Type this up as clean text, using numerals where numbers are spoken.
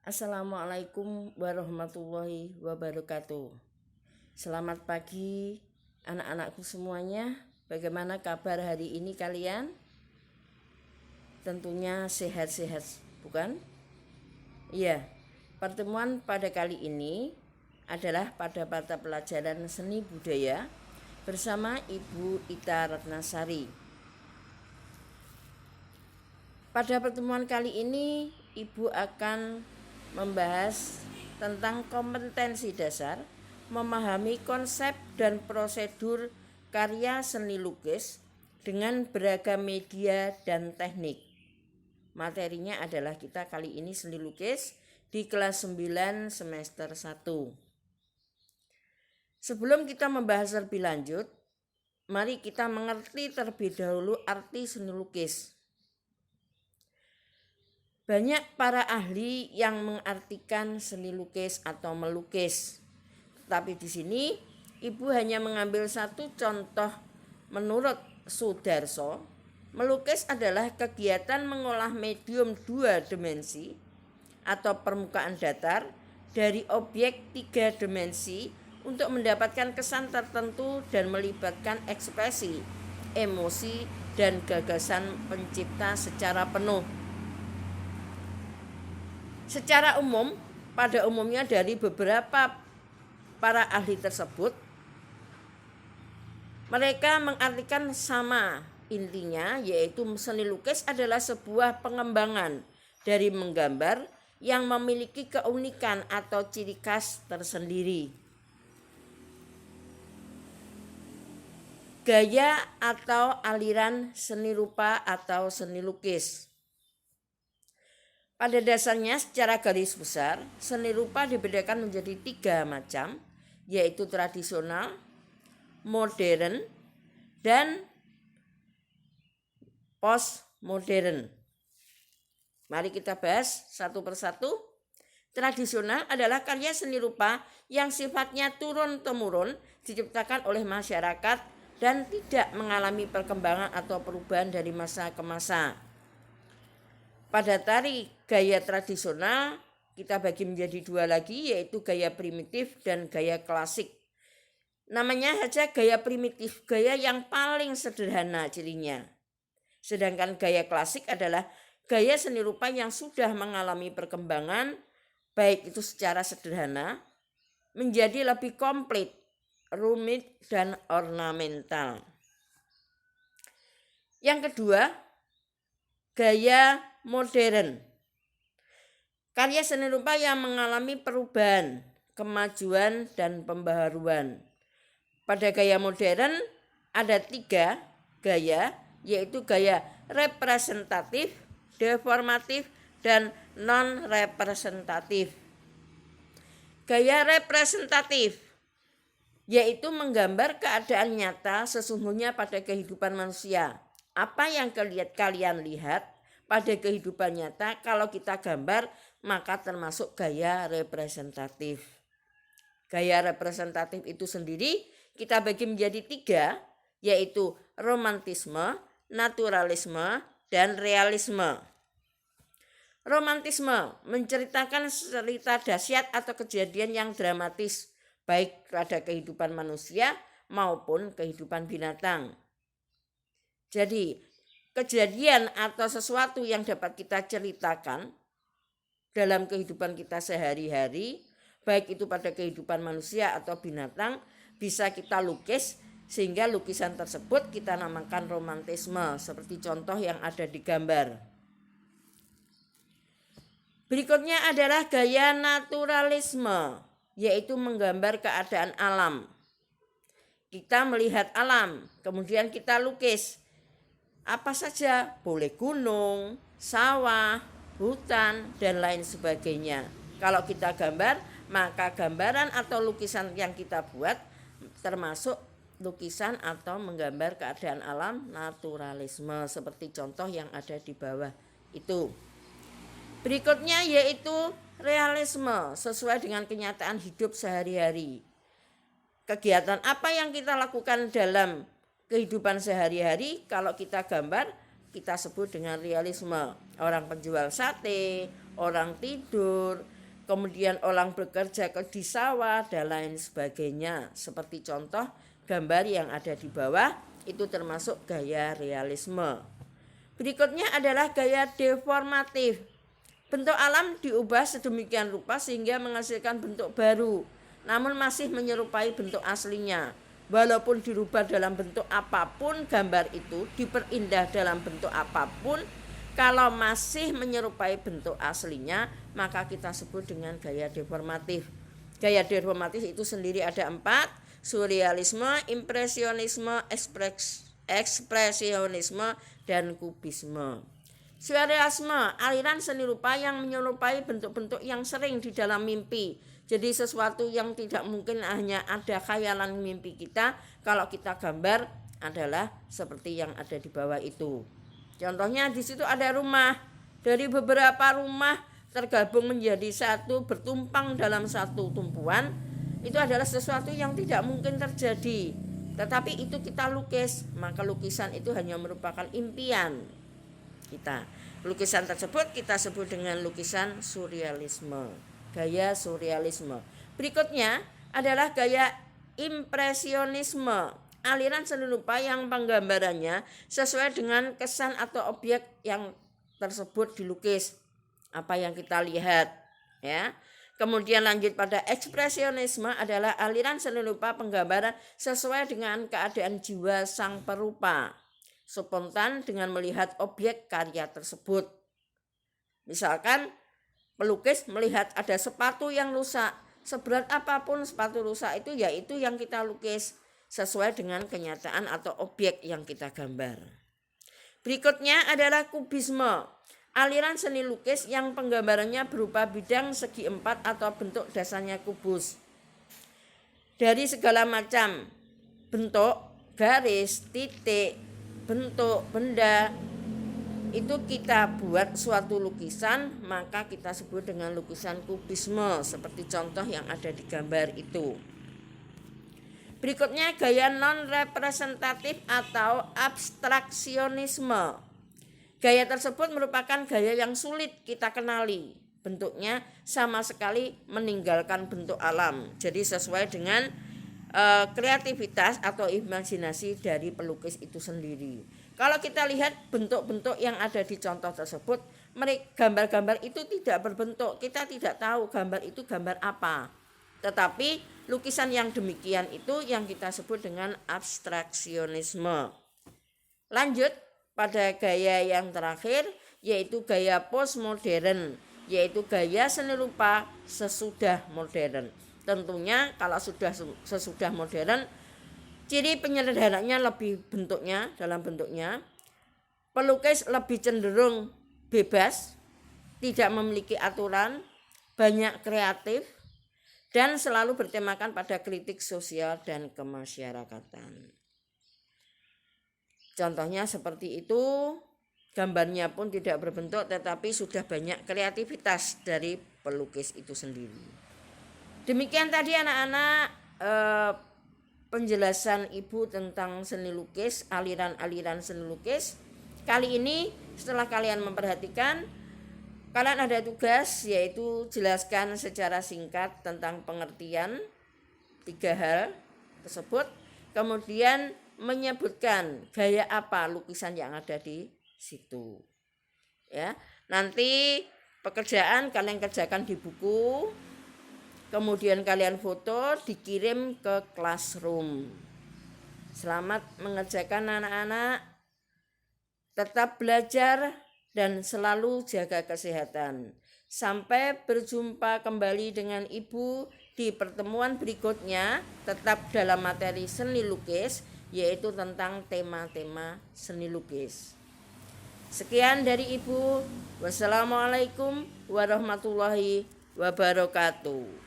Assalamualaikum warahmatullahi wabarakatuh. Selamat pagi anak-anakku semuanya. Bagaimana kabar hari ini kalian? Tentunya sehat-sehat, bukan? Iya, pertemuan pada kali ini adalah pada mata pelajaran seni budaya bersama Ibu Ita Ratnasari. Pada pertemuan kali ini Ibu akan membahas tentang kompetensi dasar, memahami konsep dan prosedur karya seni lukis dengan beragam media dan teknik. Materinya adalah kita kali ini seni lukis di kelas 9 semester 1. Sebelum kita membahas lebih lanjut, mari kita mengerti terlebih dahulu arti seni lukis. Banyak para ahli yang mengartikan seni lukis atau melukis. Tapi di sini Ibu hanya mengambil satu contoh. Menurut Sudarso, melukis adalah kegiatan mengolah medium 2 dimensi atau permukaan datar dari objek 3 dimensi untuk mendapatkan kesan tertentu dan melibatkan ekspresi, emosi, dan gagasan pencipta secara penuh. Secara umum, pada umumnya dari beberapa para ahli tersebut, mereka mengartikan sama intinya, yaitu seni lukis adalah sebuah pengembangan dari menggambar yang memiliki keunikan atau ciri khas tersendiri. Gaya atau aliran seni rupa atau seni lukis. Pada dasarnya secara garis besar, seni rupa dibedakan menjadi 3 macam, yaitu tradisional, modern, dan postmodern. Mari kita bahas satu persatu. Tradisional adalah karya seni rupa yang sifatnya turun-temurun diciptakan oleh masyarakat dan tidak mengalami perkembangan atau perubahan dari masa ke masa. Pada tari gaya tradisional kita bagi menjadi 2 lagi, yaitu gaya primitif dan gaya klasik. Namanya saja gaya primitif, gaya yang paling sederhana cirinya. Sedangkan gaya klasik adalah gaya seni rupa yang sudah mengalami perkembangan, baik itu secara sederhana, menjadi lebih komplit, rumit, dan ornamental. Yang kedua, gaya modern. Karya seni rupa yang mengalami perubahan, kemajuan, dan pembaharuan. Pada gaya modern ada 3 gaya, yaitu gaya representatif, deformatif, dan non-representatif. Gaya representatif yaitu menggambar keadaan nyata sesungguhnya pada kehidupan manusia. Apa yang kalian lihat pada kehidupan nyata, kalau kita gambar maka termasuk gaya representatif. Gaya representatif itu sendiri kita bagi menjadi 3, yaitu romantisme, naturalisme, dan realisme. Romantisme menceritakan cerita dahsyat atau kejadian yang dramatis, baik pada kehidupan manusia maupun kehidupan binatang. Jadi kejadian atau sesuatu yang dapat kita ceritakan dalam kehidupan kita sehari-hari, baik itu pada kehidupan manusia atau binatang, bisa kita lukis, sehingga lukisan tersebut kita namakan romantisme, seperti contoh yang ada di gambar. Berikutnya adalah gaya naturalisme, yaitu menggambar keadaan alam. Kita melihat alam, kemudian kita lukis. Apa saja, boleh gunung, sawah, hutan, dan lain sebagainya. Kalau kita gambar, maka gambaran atau lukisan yang kita buat termasuk lukisan atau menggambar keadaan alam naturalisme, seperti contoh yang ada di bawah itu. Berikutnya yaitu realisme, sesuai dengan kenyataan hidup sehari-hari. Kegiatan apa yang kita lakukan dalam kehidupan sehari-hari, kalau kita gambar kita sebut dengan realisme. Orang penjual sate, orang tidur, kemudian orang bekerja di sawah dan lain sebagainya. Seperti contoh gambar yang ada di bawah itu termasuk gaya realisme. Berikutnya adalah gaya deformatif. Bentuk alam diubah sedemikian rupa sehingga menghasilkan bentuk baru, namun masih menyerupai bentuk aslinya. Walaupun dirubah dalam bentuk apapun, gambar itu diperindah dalam bentuk apapun, kalau masih menyerupai bentuk aslinya, maka kita sebut dengan gaya deformatif. Gaya deformatif itu sendiri ada 4, surrealisme, impresionisme, ekspresionisme, dan kubisme. Surrealisme, aliran seni rupa yang menyerupai bentuk-bentuk yang sering di dalam mimpi. Jadi sesuatu yang tidak mungkin hanya ada khayalan mimpi kita, kalau kita gambar adalah seperti yang ada di bawah itu. Contohnya di situ ada rumah. Dari beberapa rumah tergabung menjadi satu, bertumpang dalam satu tumpuan. Itu adalah sesuatu yang tidak mungkin terjadi. Tetapi itu kita lukis, maka lukisan itu hanya merupakan impian kita. Lukisan tersebut kita sebut dengan lukisan surrealisme, gaya surrealisme. Berikutnya adalah gaya impresionisme, aliran seni rupa yang penggambarannya sesuai dengan kesan atau objek yang tersebut dilukis, apa yang kita lihat, ya. Kemudian lanjut pada ekspresionisme adalah aliran seni rupa penggambaran sesuai dengan keadaan jiwa sang perupa, spontan dengan melihat objek karya tersebut. Misalkan pelukis melihat ada sepatu yang rusak, seberat apapun sepatu rusak itu, yaitu yang kita lukis sesuai dengan kenyataan atau objek yang kita gambar. Berikutnya adalah kubisme, aliran seni lukis yang penggambarannya berupa bidang segi 4 atau bentuk dasarnya kubus. Dari segala macam bentuk, garis, titik, bentuk, benda, itu kita buat suatu lukisan, maka kita sebut dengan lukisan kubisme, seperti contoh yang ada di gambar itu. Berikutnya gaya non-representatif atau abstraksionisme. Gaya tersebut merupakan gaya yang sulit kita kenali. Bentuknya sama sekali meninggalkan bentuk alam. Jadi sesuai dengan kreativitas atau imajinasi dari pelukis itu sendiri. Kalau kita lihat bentuk-bentuk yang ada di contoh tersebut, gambar-gambar itu tidak berbentuk. Kita tidak tahu gambar itu gambar apa. Tetapi lukisan yang demikian itu yang kita sebut dengan abstraksionisme. Lanjut pada gaya yang terakhir, yaitu gaya postmodern, yaitu gaya seni rupa sesudah modern. Tentunya kalau sudah sesudah modern, ciri penyederhanaannya lebih bentuknya, dalam bentuknya pelukis lebih cenderung bebas, tidak memiliki aturan, banyak kreatif, dan selalu bertemakan pada kritik sosial dan kemasyarakatan. Contohnya seperti itu, gambarnya pun tidak berbentuk tetapi sudah banyak kreativitas dari pelukis itu sendiri. Demikian tadi anak-anak penjelasan Ibu tentang seni lukis, aliran-aliran seni lukis. Kali ini setelah kalian memperhatikan, kalian ada tugas yaitu jelaskan secara singkat tentang pengertian 3 hal tersebut. Kemudian menyebutkan gaya apa lukisan yang ada di situ. Ya, nanti pekerjaan kalian kerjakan di buku. Kemudian kalian foto, dikirim ke classroom. Selamat mengerjakan anak-anak. Tetap belajar dan selalu jaga kesehatan. Sampai berjumpa kembali dengan Ibu di pertemuan berikutnya, tetap dalam materi seni lukis, yaitu tentang tema-tema seni lukis. Sekian dari Ibu. Wassalamualaikum warahmatullahi wabarakatuh.